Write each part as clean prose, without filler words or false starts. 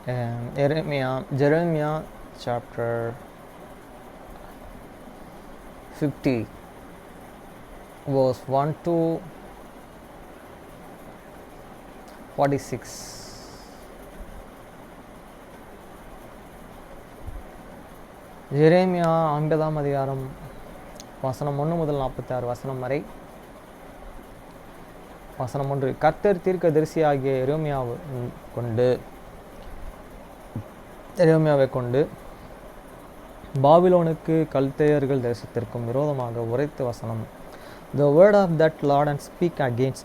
Jeremiah chapter 50 verse 1 to 46. Jeremiah 50ஆம் அதிகாரம் வசனம் 1 முதல் 46 வசனம் வரை. வசனம் 1. கர்த்தர் தீர்க்கதரிசியாகிய எரேமியாவை கொண்டு பாபிலோனுக்கு கல்தேயர்கள் தேசத்திற்கும் விரோதமாக உரைத்த வசனம். The word of that Lord and speak against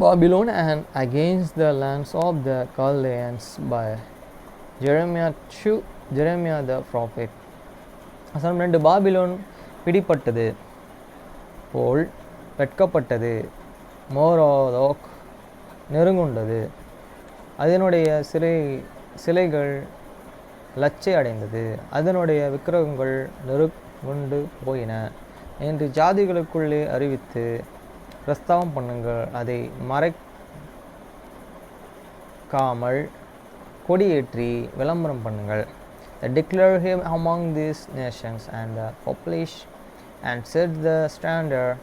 Babylon and against the lands of the Chaldeans by Jeremiah the prophet. வசனம் 2. பாபிலோன் பிடிப்பட்டது போல் வெட்கப்பட்டது, மோரோதோக் நெருங்குண்டது, அதனுடைய சிலைகள் லச்சை அடைந்தது, அதனுடைய விக்கிரகங்கள் நெருங்குண்டு போயின என்று ஜாதிகளுக்குள்ளே அறிவித்து பிரஸ்தாவம் பண்ணுங்கள். அதை மறைக்காமல் கொடியேற்றி விளம்பரம் பண்ணுங்கள். Declare him among these nations and publish and set the standard,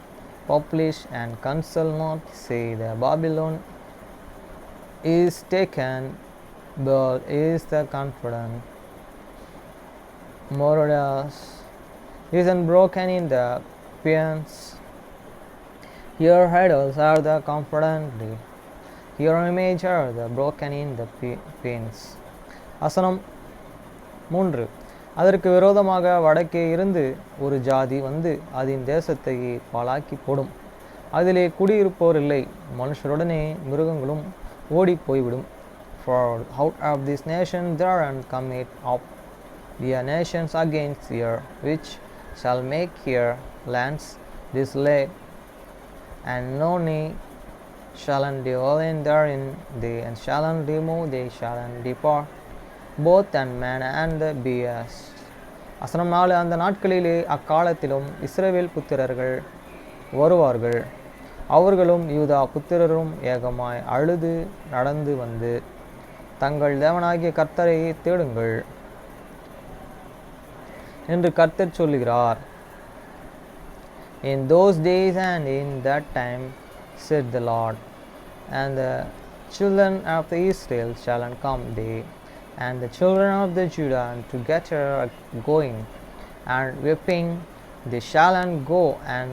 publish and counsel not, say the Babylon is taken, but is the confident. Morodas is broken in the pains. Your idols are the confidently. Your image are the broken in the pains. வசனம் 3. அதற்கு விரோதமாக வடக்கே இருந்து ஒரு ஜாதி வந்து அதன் தேசத்தை பாழாக்கி போடும். அதிலே குடியிருப்போர் இல்லை, மனுஷருடனே மிருகங்களும் ஓடி போய்விடும். For out of this nation there and come it up the nations against here, which shall make your lands desolate, and no knee shall dwell in therein, they and shall remove, they shall depart, both and man and the beast. வசனம் 4. அந்த நாட்களிலே அக்காலத்திலும் இஸ்ரவேல் புத்திரர்கள் வருவார்கள், அவர்களும் யூதா புத்திரரும் ஏகமாய் அழுது நடந்து வந்து தங்கள் தேவனாகிய கர்த்தரை தேடுங்கள் என்று கர்த்தர் சொல்லுகிறார். In those days and in that time, said the Lord, and the children of the Israel shall come, they and the children of the Judah together going and weeping, they shall go and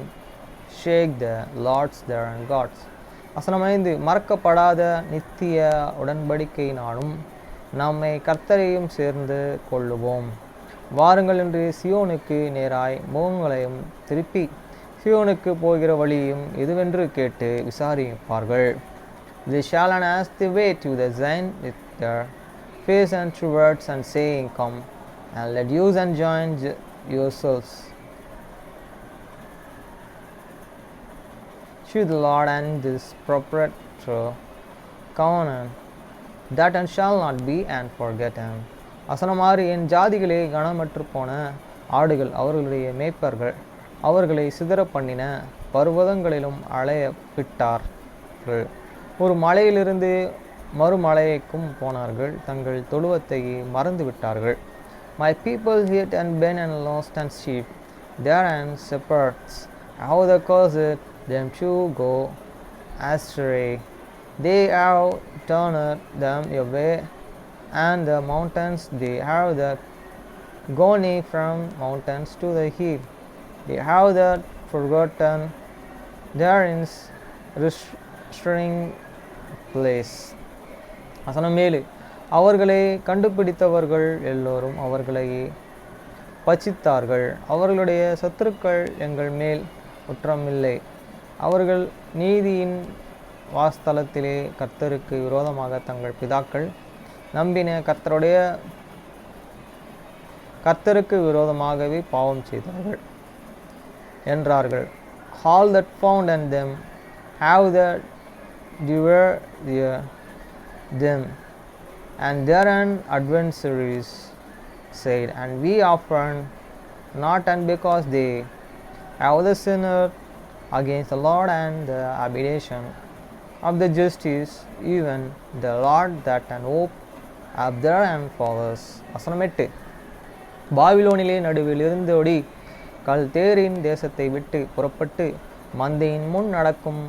shake the Lord's their gods. வசனம் 5. மறக்கப்படாத நித்திய உடன்படிக்கையினாலும் நம்மை கர்த்தரையும் சேர்ந்து கொள்ளுவோம். வாருங்கள் என்று சியோனுக்கு நேராய் முகங்களையும் திருப்பி சியோனுக்கு போகிற வழியும் எதுவென்று கேட்டு விசாரிப்பார்கள். They shall ask the way to the Zion with their face and towards and saying, come and let use and join yourselves to the Lord and this perpetual covenant that and shall not be and forgotten. வசனம் 6. என் ஜாதிகளே, கனமற்று போன ஆடுகள், அவர்களுடைய மேய்ப்பர்கள் அவர்களை சிதற பண்ணின பர்வதங்களிலும் அலையப்பிட்டார்கள். ஒரு மலையிலிருந்து மறுமலைக்கும் போனார்கள், தங்கள் தொழுவத்தை மறந்து விட்டார்கள். My people hid and been and lost and sheep, there and shepherds, how the caused them to go astray. They have turned them away, and the mountains they have the gone from mountains to the hill. They have that forgotten their restraining place. வசனம் 7. அவர்களை கண்டுபிடித்தவர்கள் எல்லோரும் அவர்களை பட்சித்தார்கள், அவர்களுடைய சத்துருக்கள் எங்கள் மேல் குற்றமில்லை. அவர்கள் நீதியின் வாஸ்தலத்திலே கர்த்தருக்கு விரோதமாக தங்கள் பிதாக்கள் நம்பின கர்த்தருக்கு விரோதமாகவே பாவம் செய்தார்கள் என்றார்கள். All that found and them have that devoured them, and their adversaries said, and we often not, and because they have the sinner against the Lord and the habitation of the justice, even the Lord that and hope up there and follows. வசனம் 8. பாபிலோனிலே நடுவில் இருந்தோடி கல்தேரின் தேசத்தை விட்டு புறப்பட்டு மந்தையின் முன் நடக்கும்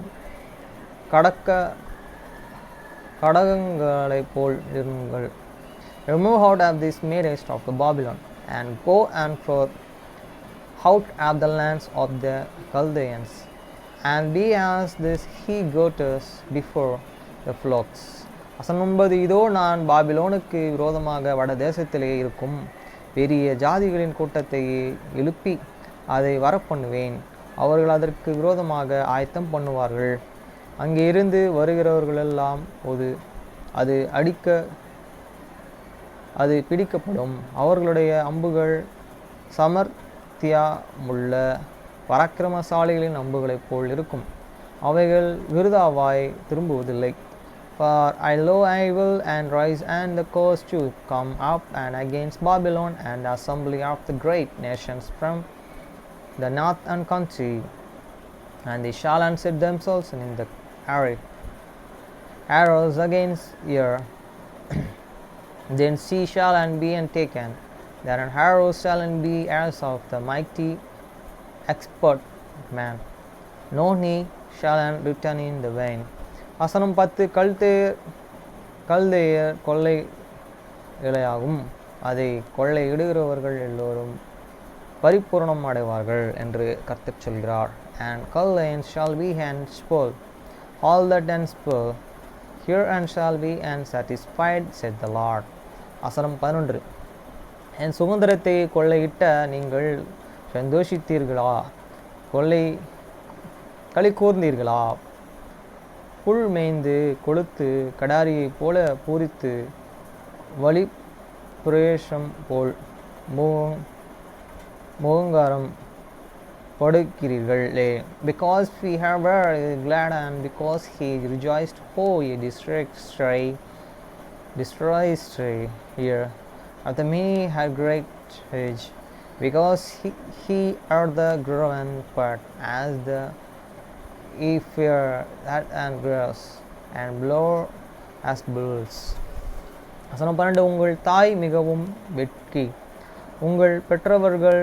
கடகங்களைப் போல் இருங்கள். Remove out of this midst of the Babylon, and go and forth out of the lands of the Chaldeans, and be as this he-goats before the flocks. வசனம் 9. இதோ நான் பாபிலோனுக்கு விரோதமாக வட தேசத்திலே இருக்கும் பெரிய ஜாதிகளின் கூட்டத்தை எழுப்பி அதை வரப்பண்ணுவேன். அவர்கள் அதற்கு விரோதமாக ஆயத்தம் பண்ணுவார்கள். அங்கே இருந்து வருகிறவர்களெல்லாம் அது பிடிக்கப்படும். அவர்களுடைய அம்புகள் சமர்த்தியமுள்ள பராக்கிரமசாலிகளின் அம்புகளைப் போல் இருக்கும். அவைகள் விருதாவாய் திரும்புவதில்லை. For lo, I will and rise and the coast to come up and against Babylon and the assembly of the great nations from the north and country, and they shall set themselves in the arrows against her. Then she shall and be and taken, that an arrow shall and be as of the mighty expert man. No knee shall and return in the vain. வசனம் 10. கல்தேயர் கொள்ளை இலையாகும். அதை கொள்ளை இடுகிறவர்கள் எல்லோரும் பரிபூர்ணம் அடைவார்கள் என்று கர்த்தர் சொல்கிறார். And Chaldeans shall be and spoil all that and spoil, here and shall be and satisfied, said the Lord. வசனம் 11. என் சுதந்திரத்தை கொள்ளையிட்ட நீங்கள் சந்தோஷித்தீர்களா? களி கூர்ந்தீர்களா? புல் மேய்ந்து கொளுத்து கடாரியைப் போல பூரித்து வழி பிரவேசம் போல் முகங்காரம் படுக்கிறீர்களே. Because we have were glad and because he rejoiced, oh ye destroys here at the me had great rage, because he are the grown part as the fear that and grass and blow as bulls. வசனம் 12. உங்கள் தாய் மிகவும் வெட்கி உங்கள் பெற்றவர்கள்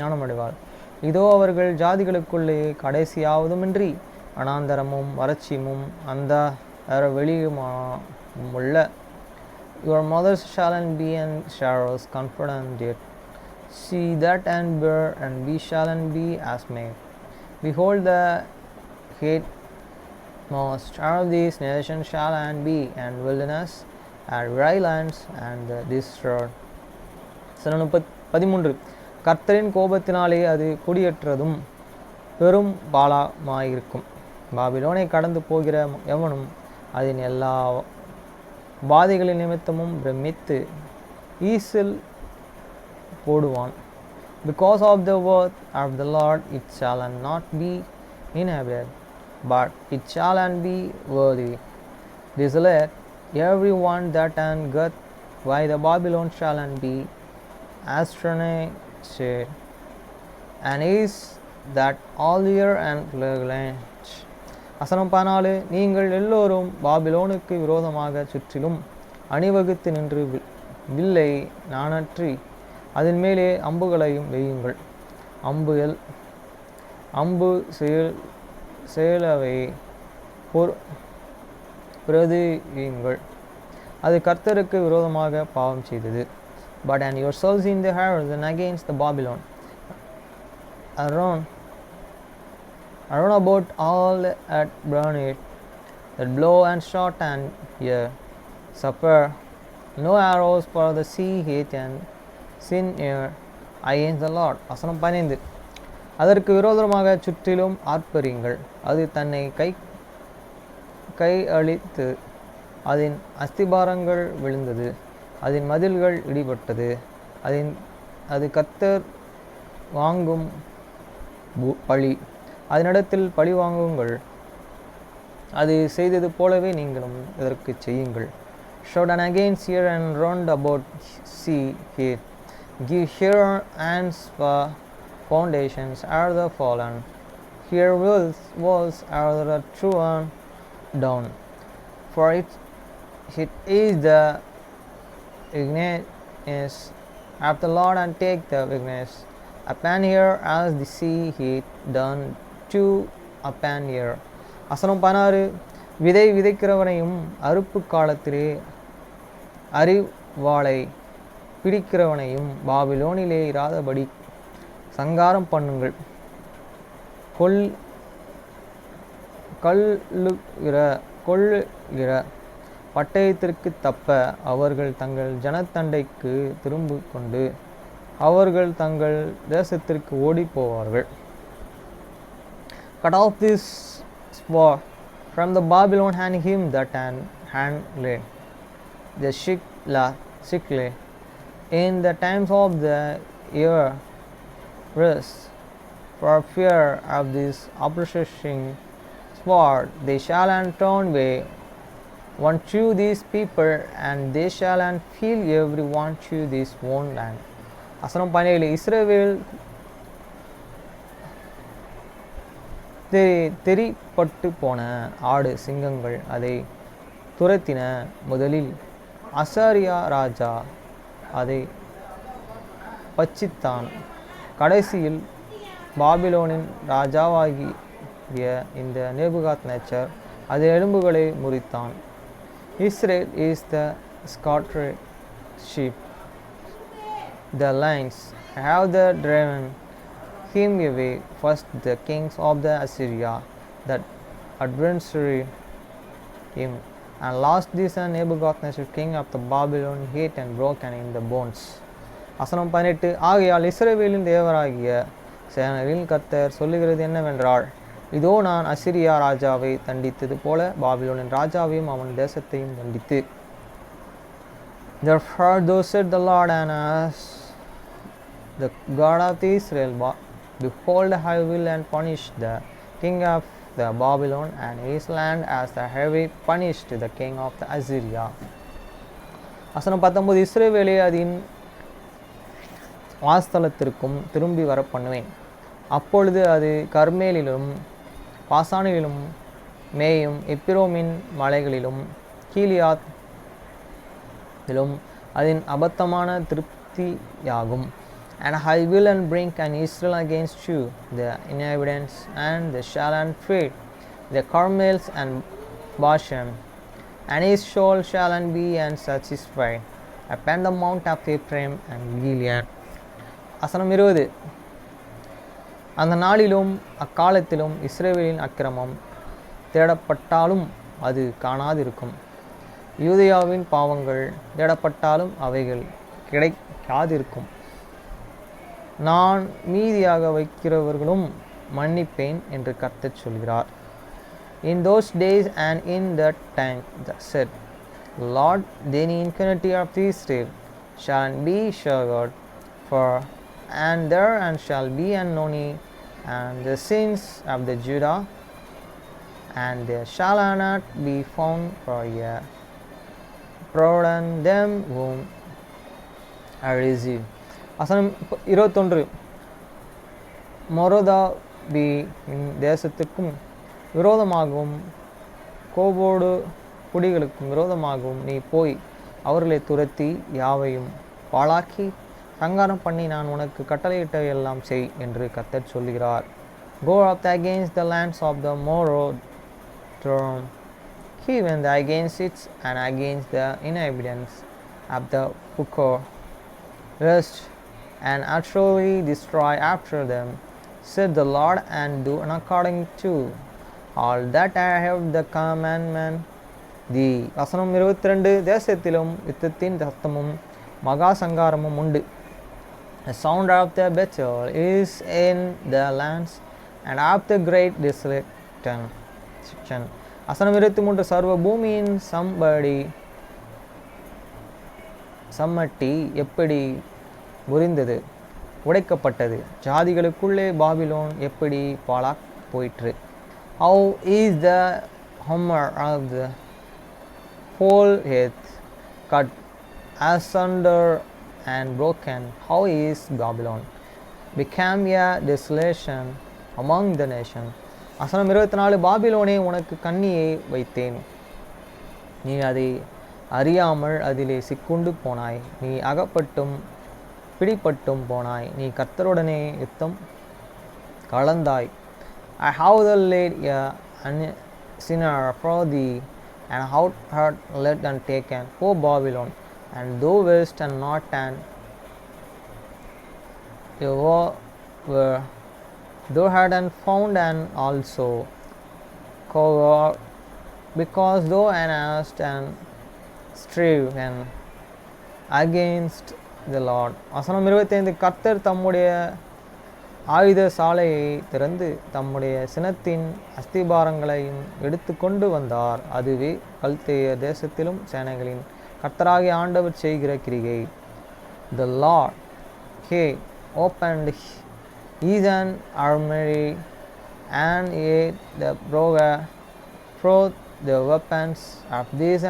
ஞானமடைவார். இதோ அவர்கள் ஜாதிகளுக்குள்ளே கடைசியாவதுமின்றி அனாந்தரமும் வறட்சியும் அந்த வெளியுமுள்ள. Your mothers shall and be and shadows confident yet see that and bear and we shall and be as made. Behold, the most of these nations shall and be and wilderness and dry lands and the destroyed. 13. கர்த்தரின் கோபத்தினாலே அது குடியேற்றதும் பெரும் பாலமாயிருக்கும். பாபிலோனை கடந்து போகிற எவனும் அதன் எல்லா பாதைகளின் நிமித்தமும் பிரமித்து ஈசில் போடுவான். Because of the word of the Lord it shall and not be inhabited, but it shall and be worthy. Desolate every one that and goeth by the Babylon shall and be astonished, and is that all year and lands. வசனம் 14. நீங்கள் எல்லோரும் பாபிலோனுக்கு விரோதமாக சுற்றிலும் அணிவகுத்து நின்று வில்லை நாணற்றி அதன் மேலே அம்புகளையும் வெய்யுங்கள். அம்பு செயலவை பிரதியுங்கள். அது கர்த்தருக்கு விரோதமாக பாவம் செய்தது. But and yourselves in the horizon against the Babylon, around about all at burn it, that blow and shot and hear, supper, no arrows for the sea heat and sin air against the Lord. வசனம் 15. அதற்கு விரோதமாக சுற்றிலும் ஆர்ப்பரியுங்கள். அது தன்னை கை அழித்து அதன் அஸ்திபாரங்கள் விழுந்தது, அதன் மதில்கள் இடிபட்டது. அது கர்த்தர் வாங்கும் பழி, அதனிடத்தில் பழி வாங்குங்கள். அது செய்தது போலவே நீங்களும் இதற்கு செய்யுங்கள். Shout and against here and round about see here, give here hands for foundations are the fallen, here walls are the thrown down, for it is the wickedness of the Lord and take the wickedness upon here as the sea heat done to upon here. வசனம் 16 விதை விதைக்கிறவனையும் அறுப்பு காலத்திலே அரிவாளை பிடிக்கிறவனையும் பாபிலோனிலே இராதபடி சங்காரம் பண்ணுங்கள். கொள்ளுகிற பட்டயத்திற்கு தப்ப அவர்கள் தங்கள் ஜனத்தண்டைக்கு திரும்ப கொண்டு அவர்கள் தங்கள் தேசத்திற்கு ஓடி போவார்கள். Cut off this sword from the Babylon and him that handled the sickly in the times of the year rest. For fear of this oppressing sword they shall turn away one to these people, and they shall feel every one to this own land. வசனம் 17 இஸ்ரவேல் தெரிப்பட்டு போன ஆடு சிங்கங்கள் அதை துரத்தின. முதலில் அசரியா ராஜா அதை பட்சித்தான். கடைசியில் பாபிலோனின் ராஜாவாகிய இந்த நேபுகாத்நேச்சர் அது எலும்புகளை முறித்தான். Israel is the scattered sheep. The lions have driven him away. First the kings of the Assyria that adversary him, and last this Nebuchadnezzar king of the Babylon hate and broken in the bones. வசனம் 18 ஆகையால் இஸ்ரவேலின் தேவராகிய சேனைகளின் கர்த்தர் சொல்லுகிறது என்னவென்றால், இதோ நான் அசிரியா ராஜாவை தண்டித்தது போல பாபிலோனின் ராஜாவையும் அவன் தேசத்தையும் தண்டித்து. Therefore thus said the Lord, and as the God of Israel, behold, I will punish the king of the Babylon and his land as the heavy punished the king of the Assyria. வசனம் 19 இஸ்ரவேலை அதன் வாஸ்தலத்திற்கும் திரும்பி வர பண்ணுவேன். அப்பொழுது அது கர்மேலிலும் பாசானிலும் மேயும் எப்பிரோமின் மலைகளிலும் கீலியாத்திலும் அதன் அபத்தமான திருப்தியாகும். And I will bring an Israel against you, the inhabitants, and the shall feed the Carmels and Bashan, and his soul shall be satisfied upon the mount of Ephraim and Gilead. வசனம் 20 அந்த நாளிலும் அக்காலத்திலும் இஸ்ரவேலின் அக்கிரமம் தேடப்பட்டாலும் அது காணாதிருக்கும். யூதேயாவின் பாவங்கள் தேடப்பட்டாலும் அவைகள் கிடைக்காதிருக்கும். நான் மீதியாக வைக்கிறவர்களும் மன்னிப்பேன் என்று கர்த்தர் சொல்கிறார். In those days and in that time said Lord, the iniquity of Israel shall be showed for, and there shall be unknown, and the sins of the Judah, and there shall not be found for ye, pardon them whom I receive. வசனம் 21 மொரோதாபி தேசத்துக்கும் விரோதமாகவும் கோபோடு குடிகளுக்கும் விரோதமாகவும் நீ போய் அவர்களை துரத்தி யாவையும் பாழாக்கி சங்காரம் பண்ணி நான் உனக்கு கட்டளையிட்டவையெல்லாம் செய் என்று கர்த்தர் சொல்கிறார். Go up against the lands of the Morodom, even against it and against the inhabitants of the Pukor, rest and utterly destroy after them, said the Lord, and do according to all that I have the commandment thee. வசனம் 22 தேசத்திலும் யுத்தத்தின் சத்தமும் மகா சங்காரமும் உண்டு. The sound of the battle is in the lands and of the great desolation. வசனம் 23 சர்வ பூமியின் சம்மட்டி எப்படி முறிந்தது, உடைக்கப்பட்டது, ஜாதிகளுக்குள்ளே பாபிலோன் எப்படி பாழாக் போயிற்று. How is the hammer of the whole earth cut asunder and broken? How is Babylon became a desolation among the nations. வசனம் 24 பாபிலோனே உனக்கு கண்ணியை வைத்தேன், நீ அதை அறியாமல் அதிலே சிக்குண்டு போனாய். நீ அகப்பட்டும் பிடிபட்டும் போனாய். நீ கர்த்தருடனே யுத்தம் கலந்தாய். I have laid a sinner for thee, and thou art led and taken, O Babylon, and thou wast not an were thou hadst found an also cover, because thou hadst and striven against the Lord. வசனம் 25. கர்த்தர் தம்முடைய ஆயுத சாலையை திறந்து தம்முடைய சினத்தின் அஸ்திபாரங்களையும் எடுத்து கொண்டு வந்தார். அதுவே கல்தேய தேசத்திலும் சேனைகளின் கர்த்தராகிய ஆண்டவர் செய்கிற கிரிகை. The Lord he opened his armory and ate the broke the weapons of these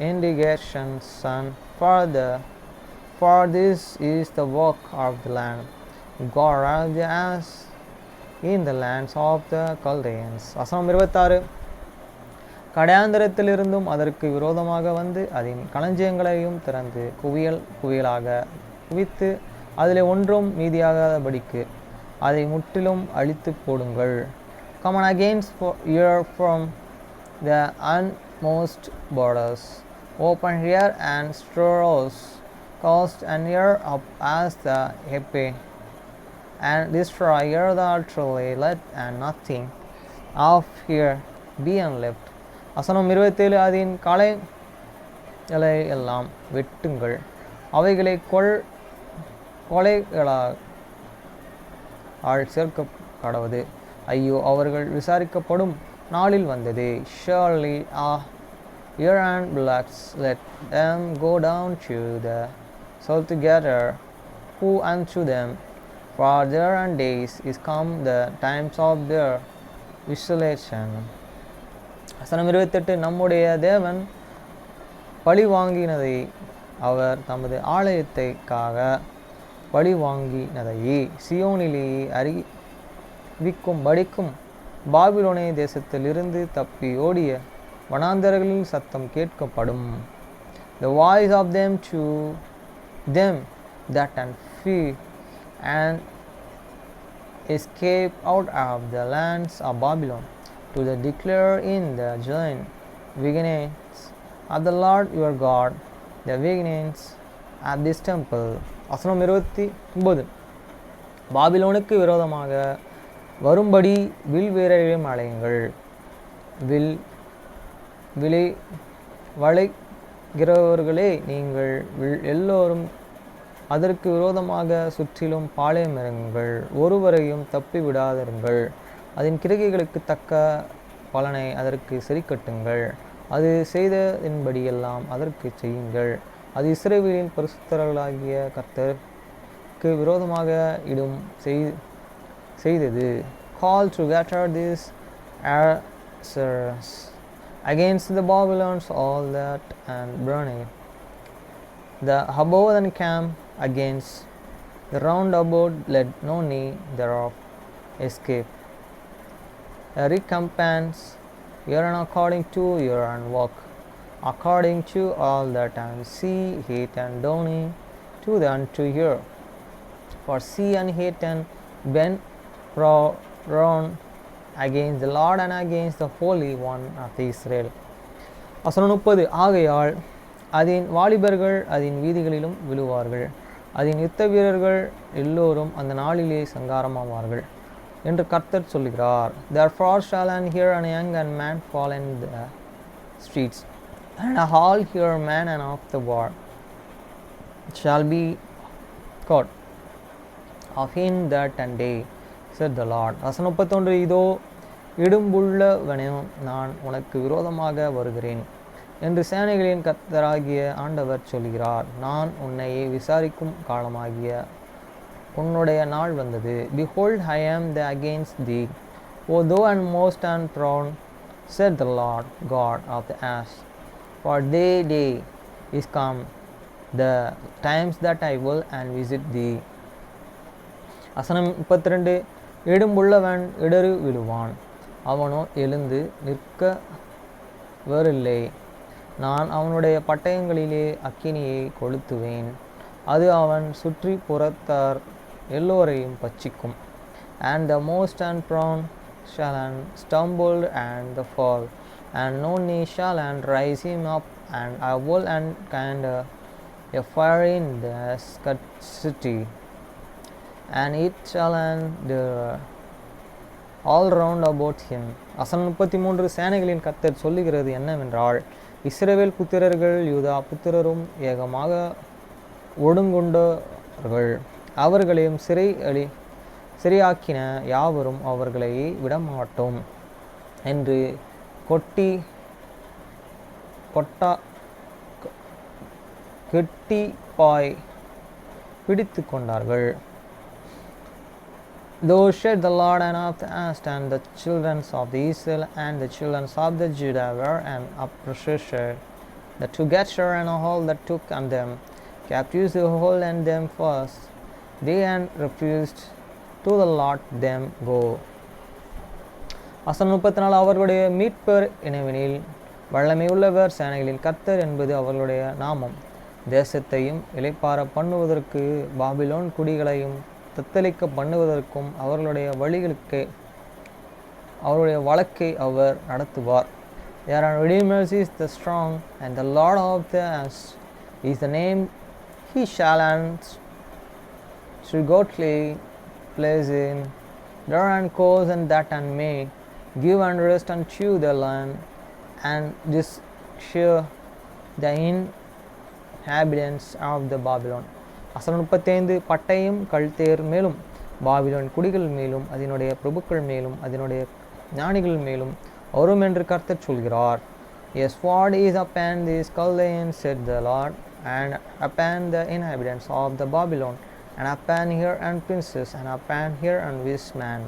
indications, and for this is the work of the land. God ravaged as in the lands of the Chaldeans. வசனம் 26. கடையாந்தரத்திலிருந்தும் அதற்கு விரோதமாக வந்து அதன் களஞ்சியங்களையும் திறந்து குவியல் குவியலாக குவித்து அதிலே ஒன்றும் மீதியாகாதபடிக்கு அதை முற்றிலும் அழித்து போடுங்கள். Come on against here from the utmost borders. Open here and stores cast and here up as the hepe, and destroy here the utterly, let and nothing of here be unleft. வசனம் 27. அதன் களைகளை எல்லாம் வெட்டுங்கள், அவைகளை கொலைகளால் சேர்க்க கடவுது. ஐயோ, அவர்கள் விசாரிக்கப்படும் நாளில் வந்தது. Surely here and blacks, let them go down to the south together, who unto them, for their days is come the times of their desolation. வசனம் 28. நம்முடைய தேவன் பழி வாங்கினதை, அவர் தமது ஆலயத்தைக்காக பழி வாங்கினதையே சியோனிலேயே அறிவிக்கும்படிக்கும் பாபிலோனே தேசத்தில் இருந்து தப்பி ஓடிய வனாந்தரங்களில் சத்தம் கேட்கப்படும். The voice of them to them that fear and escape out of the lands of Babylon, to the declare in the joint beginnings of the Lord your God, the beginnings of this temple. வசனம் 29. பாபிலோனுக்கு விரோதமாக வரும்படி will வீரரையும் அழையுங்கள். வளைகிறவர்களே, நீங்கள் எல்லோரும் அதற்கு விரோதமாக சுற்றிலும் பாளையமிறங்குங்கள். ஒருவரையும் தப்பி விடாதிருங்கள். அதன் கிரிகைகளுக்கு தக்க பலனை அதற்கு சரிக்கட்டுங்கள். அது செய்ததின்படியெல்லாம் அதற்கு செய்யுங்கள். அது இஸ்ரவேலின் பரிசுத்தர்களாகிய கர்த்தருக்கு விரோதமாக இடும் செய்தது. Call together these Assyrians against the Babylons, all that and burn it. The above and camp against the round about, let no need thereof escape. A recompense here and according to your work, according to all that and see, hate and downing to the unto here. For see and hate and bend round against the Lord and against the Holy One of Israel. வசனம் 30. ஆகையால் அதன் வாலிபர்கள் அதன் வீதிகளிலும் விழுவார்கள், அதன் யுத்த வீரர்கள் எல்லோரும் அந்த நாளிலே சங்காரமாவார்கள் என்று கர்த்தர் சொல்கிறார். Therefore shall an hear and young and man fall in the streets, and all hear man and of the war shall be caught of in that and day, said the Lord. வசனம் 31. இதோ இடும்புள்ளவனும் நான் உனக்கு விரோதமாக வருகிறேன் என்று சேனைகளின் கர்த்தராகிய ஆண்டவர் சொல்கிறார். நான் உன்னை விசாரிக்கும் காலமாகிய உன்னுடைய நாள் வந்தது. Behold, I am against thee, O thou and most and proud, said the Lord God of the earth. For the day is come, the times that I will and visit thee. வசனம் 32. இடும்புள்ளவன் இடறு விடுவான், அவனோ எழுந்து நிற்கவரில்லை. நான் அவனுடைய பட்டயங்களிலே அக்கினியை கொளுத்துவேன், அது அவன் சுற்றி புறத்தார் எல்லோரையும் பட்சிக்கும். And the most unprone shall stumble and fall, and no knee shall rise him up, and I will kind a fire in the city, and it shall all round about him. வசனம் 33 சேனைகளின் கர்த்தர் சொல்லுகிறது என்னவென்றால், இஸ்ரவேல் புத்திரர்கள் யூதா புத்திரரும் ஏகமாக ஒடுங்குண்டவர்கள், அவர்களையும் சிறையாக்கின யாவரும் அவர்களை விடமாட்டோம் என்று கெட்டிப்பாய் பிடித்து கொண்டார்கள். Though said the Lord and of the Ast, and the children of the Israel and the children of the Judah were an oppressor, the together and all that took on them captives the whole and them first, they and refused to the lot them go. வசனம் 34 அவர்களுடைய மீட்பர் என்னவெனில், வல்லமை உள்ளவர், சேனைகளின் கர்த்தர் என்பது அவர்களுடைய நாமம். தேசத்தையும் இளைப்பாற பண்ணுவதற்கு பாபிலோன் குடிகளையும் தத்தளிக்க பண்ணுவதற்கும் அவர்களுடைய வழக்கை அவர் நடத்துவார். Their Redeemer is the strong, and the Lord of the Ast is the name. He shall godly place in there and cause and that and may give and rest unto the land, and this share the inhabitants of the Babylon. வசனம் 35 பட்டயம் கல்தேர் மேலும் Babylon குடிகள் மேலும் அதனுடைய பிரபுக்கள் மேலும் அதனுடைய ஞானிகள் மேலும் வரும் என்று கர்த்தர் சொல்கிறார். A sword is upon these Chaldeans, said the Lord, and upon the inhabitants of the Babylon, and upon her and princes, and upon her and wise man.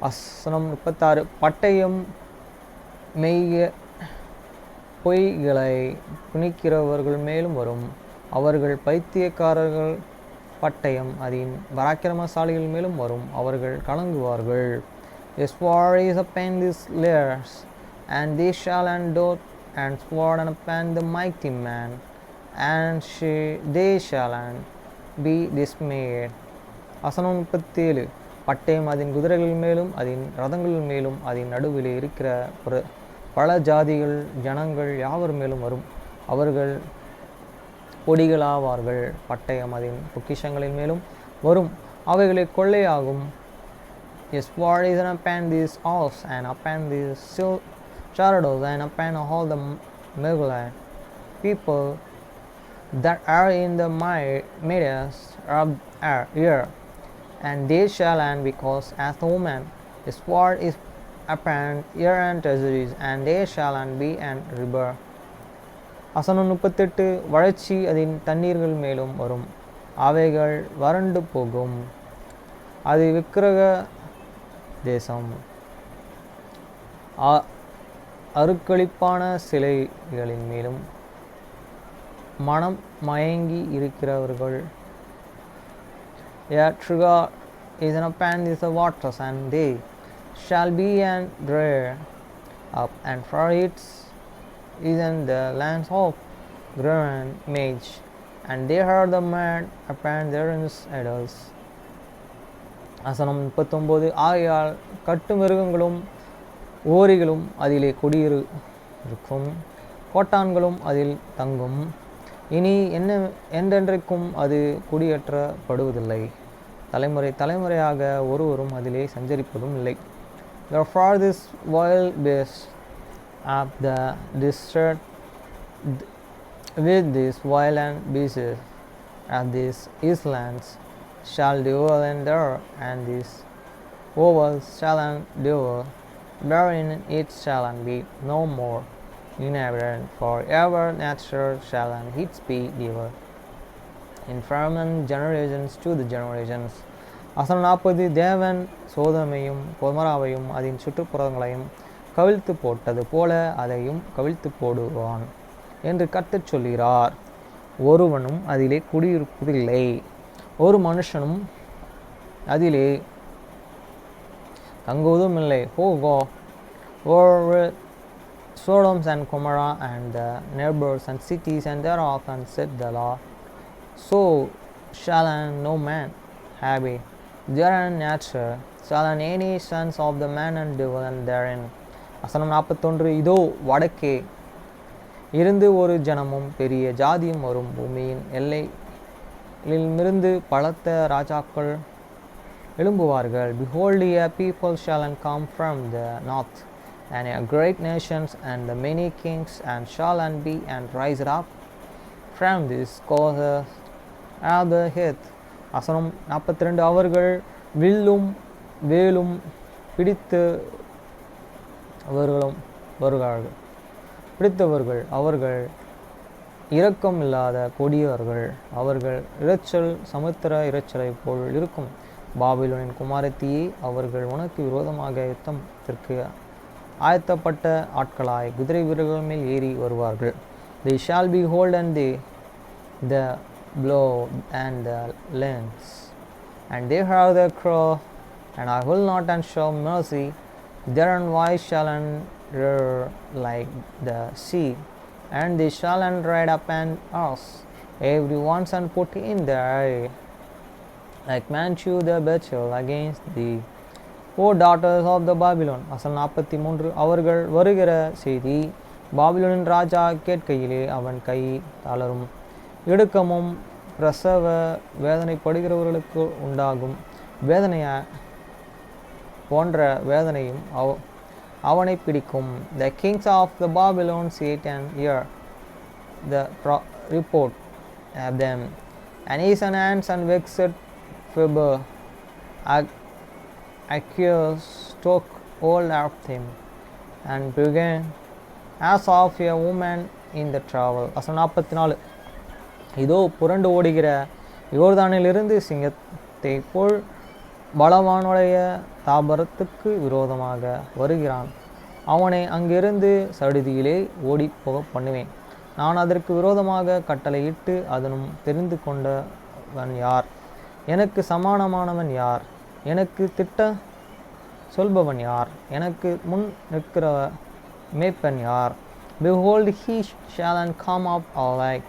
வசனம் 36 பட்டயம் பொய்களை புனிக்கிறவர்கள் மேலும் வரும், அவர்கள் பைத்தியக்காரர்கள். பட்டயம் அதன் பராக்கிரமசாலிகள் மேலும் வரும், அவர்கள் கலங்குவார்கள். A sword is upon these layers, and they shall endure, and sword upon the mighty man, and they shall be dismayed. வசனம் 37 பட்டயம் அதன் குதிரைகள் மேலும் அதன் ரதங்கள் மேலும் அதன் நடுவிலே இருக்கிற பல ஜாதிகள் ஜனங்கள் யாவர் மேலும் வரும், அவர்கள் பொடிகளாவார்கள். பட்டயம் அதன் பொக்கிஷங்களின் மேலும் வரும், அவைகளை கொள்ளையாகும். A sword is upon these alls, and upon these charitos, and upon all the Meghalite people that are in the midst of earth, and they shall because as the woman. A sword is upon ear and treasuries, and they shall be and river. வசனம் 38 வறட்சி அதன் தண்ணீர்கள் மேலும் வரும், அவைகள் வறண்டு போகும். அது விக்கிரக தேசம், அருக்களிப்பான சிலைகளின் மேலும் மனம் மயங்கி இருக்கிறவர்கள். A trigger is upon these waters, and they shall be and dry up, and for it is in the lands of Grand Mage, and they heard the man upon their idols. வசனம் 39 ஆகையால் கட்டு மிருகங்களும் ஓரிகளும் அதிலே குடியிருக்கும், கோட்டான்களும் அதில் தங்கும், இனி என்றென்றைக்கும் அது குடியேற்றப்படுவதில்லை, தலைமுறை தலைமுறையாக ஒருவரும் அதிலே சஞ்சரிப்பதும் இல்லை. Therefore this wild beast of the desert with these wild beasts of these islands shall dwell in there, and these ovals shall endure, wherein it shall be no more inhabited forever, nature shall its be devoured in from generations to the generations. வசனம் 40 தேவன் சோதமையும் கொமராவையும் அதன் சுற்றுப்புறங்களையும் கவிழ்த்து போட்டது போல அதையும் கவிழ்த்து போடுவான் என்று கர்த்தர் சொல்கிறார். ஒருவனும் அதிலே குடியிருப்பதில்லை, ஒரு மனுஷனும் அதிலே தங்குவதும் இல்லை. Sodoms and Gomorrah and the neighbors and cities and thereof, and said the Lord, so shall no man have it therein, shall any sons of the man and dwell therein. வசனம் 41. இதோ வடக்கே இருந்து ஒரு ஜனமும் பெரிய ஜாதியும் வரும், பூமியின் எல்லையிலிருந்து பலத்த ராஜாக்கள் எழும்புவார்கள். Behold, a people shall come from the north, and a great nations, and the many kings, and shall be and rise up from this causes of the earth. வசனம் 42. அவர்கள் வில்லும் வேலும் பிடித்தவர்கள், அவர்கள் இரக்கம் இல்லாத கொடியவர்கள், அவர்கள் இரைச்சல் சமுத்திர இரைச்சலை போல் இருக்கும். பாபிலோனின் குமாரத்தியே, அவர்கள் உனக்கு விரோதமாக யுத்தத்திற்கு ஆயத்தப்பட்ட ஆட்களாய் குதிரை வீரர்கள் மேல் ஏறி வருவார்கள். They shall be holden the blow and the lance, and they have the crow, and I will not and show mercy. Their voice shall roar like the sea, and they shall ride upon us, every one and put in their eye, like man chew the betel against thee, O daughters of the Babylon. வசனம் 43. அவர்கள் வருகிற செய்தி பாபிலோனின் ராஜா கேட்கையிலே அவன் கை தளரும், இடுக்கமும் பிரசவ வேதனைப்படுகிறவர்களுக்கு உண்டாகும் வேதனைய போன்ற வேதனையும் அவனை பிடிக்கும். The kings of the Babylon sit and hear the report of them, and his hands and vexed fever accused took hold of him, and began as of a woman in the travel. வசனம் 44. இதோ புரண்டு ஓடுகிற யோர்தானிலிருந்து சிங்கத்தை போல் பலவானுடைய தாபரத்துக்கு விரோதமாக வருகிறான். அவனை அங்கிருந்து சடுதியிலே ஓடி போக பண்ணுவேன். நான் அதற்கு விரோதமாக கட்டளையிட்டு அதனும் தெரிந்து கொண்டவன் யார்? எனக்கு சமானமானவன் யார்? எனக்கு திட்ட சொல்பவன் யார்? எனக்கு முன் நிற்கிற மேய்ப்பன் யார்? Behold, he shall come up like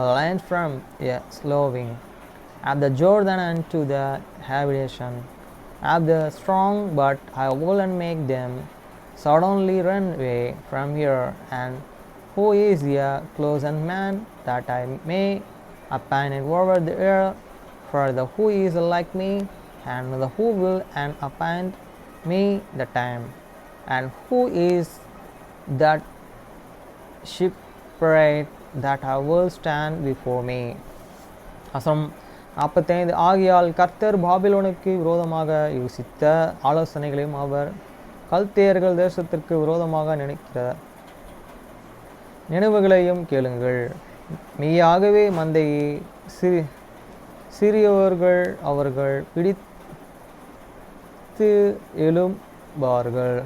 a lion from a sloughing, at the Jordan unto the habitation of the strong, but I will make them suddenly run away from here. And who is a chosen man, that I may appoint over the earth? For the who is like me, and the who will and appoint me the time, and who is that shipwright that I will stand before me. வசனம் 45. ஆகியால் கர்த்தர் பாபிலோனுக்கு விரோதமாக யோசித்த ஆலோசனைகளையும் அவர் கல்தேயர்கள் தேசத்திற்கு விரோதமாக நினைக்கிற நினைவுகளையும் கேளுங்கள். மெய்யாகவே மந்தையை சிறியவர்கள் அவர்கள் பிடித்து எழும்பார்கள்.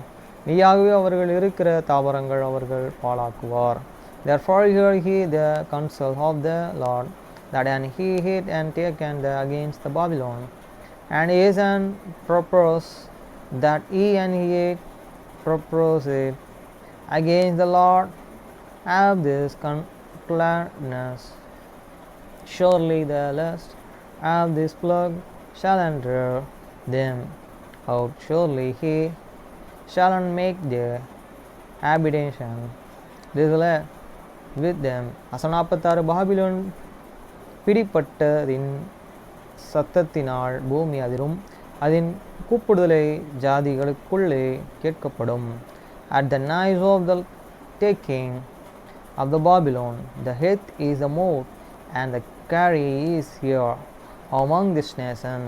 மெய்யாகவே அவர்கள் இருக்கிற தாவரங்கள் அவர்கள் பாழாக்குவார். Therefore hear ye the counsel of the Lord, that and he hid and taken against the Babylon, and is and propose that he and he propose it against the Lord have this gladness. Surely the lust of this plague shall enter them out. Surely he shall make their habitation desolate with them. வசனம் 46. Babylon பிடிப்பட்டதின் சத்தத்தினால் பூமி அதிரும், அதன் கூப்பிடுதலை ஜாதிகளுக்குள்ளே கேட்கப்படும். At the noise of the taking of the Babylon, the earth is moved, and the carry is here among this nation.